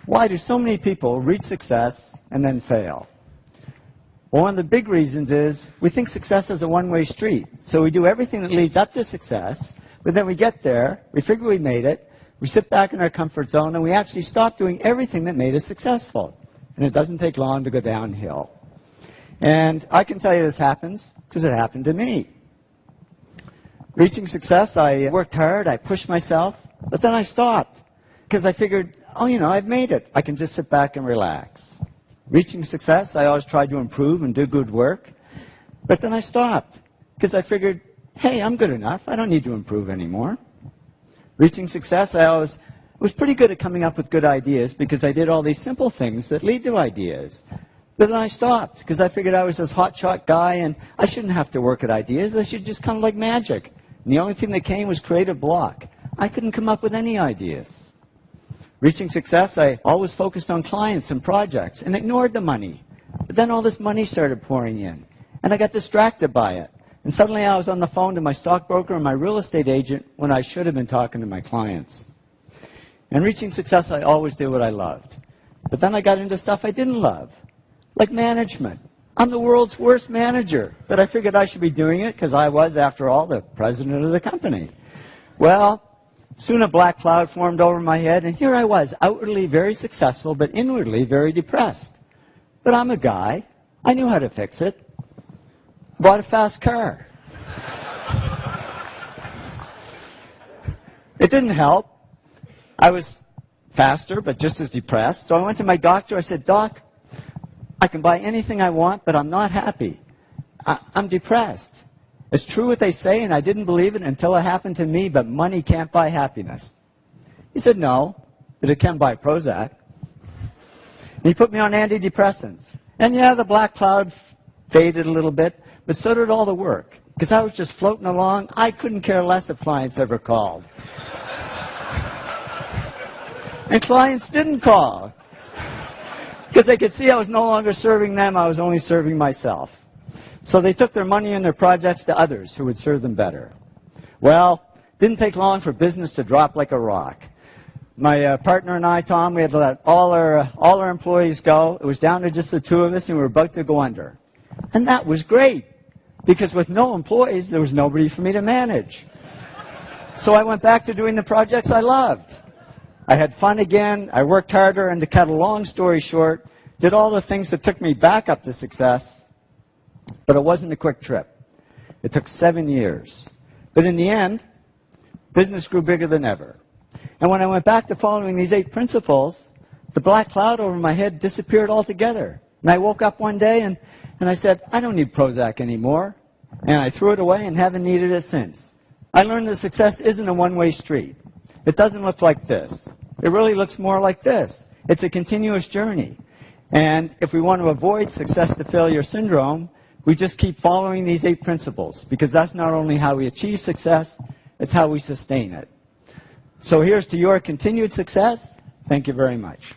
Why do so many people reach success and then fail? Well, one of the big reasons is we think success is a one-way street. So we do everything that leads up to success, but then we get there, we figure we made it, we sit back in our comfort zone, and we actually stop doing everything that made us successful. And it doesn't take long to go downhill. And I can tell you this happens because it happened to me. Reaching success, I worked hard, I pushed myself, but then I stopped because I figured, oh, I've made it. I can just sit back and relax. Reaching success, I always tried to improve and do good work, but then I stopped because I figured, hey, I'm good enough. I don't need to improve anymore. Reaching success, I was pretty good at coming up with good ideas because I did all these simple things that lead to ideas. But then I stopped because I figured I was this hotshot guy and I shouldn't have to work at ideas. They should just come like magic. And the only thing that came was creative block. I couldn't come up with any ideas. Reaching success, I always focused on clients and projects and ignored the money. But then all this money started pouring in, and I got distracted by it. And suddenly I was on the phone to my stockbroker and my real estate agent when I should have been talking to my clients. And reaching success, I always did what I loved. But then I got into stuff I didn't love, like management. I'm the world's worst manager, but I figured I should be doing it because I was, after all, the president of the company. Well, soon a black cloud formed over my head, and here I was, outwardly very successful, but inwardly very depressed. But I'm a guy. I knew how to fix it. Bought a fast car. It didn't help. I was faster, but just as depressed. So I went to my doctor. I said, Doc, I can buy anything I want, but I'm not happy. I'm depressed. It's true what they say, and I didn't believe it until it happened to me, but money can't buy happiness. He said, no, but it can buy Prozac. He put me on antidepressants. And yeah, the black cloud faded a little bit, but so did all the work, because I was just floating along. I couldn't care less if clients ever called. And clients didn't call, because they could see I was no longer serving them, I was only serving myself. So they took their money and their projects to others who would serve them better. Well, didn't take long for business to drop like a rock. My partner and I, Tom, we had to let all our employees go. It was down to just the two of us, and we were about to go under. And that was great, because with no employees, there was nobody for me to manage. So I went back to doing the projects I loved. I had fun again, I worked harder, and to cut a long story short, did all the things that took me back up to success, but it wasn't a quick trip. It took 7 years. But in the end, business grew bigger than ever. And when I went back to following these 8 principles, the black cloud over my head disappeared altogether. And I woke up one day and I said, I don't need Prozac anymore. And I threw it away and haven't needed it since. I learned that success isn't a one-way street. It doesn't look like this. It really looks more like this. It's a continuous journey. And if we want to avoid success to failure syndrome, we just keep following these 8 principles, because that's not only how we achieve success, it's how we sustain it. So here's to your continued success. Thank you very much.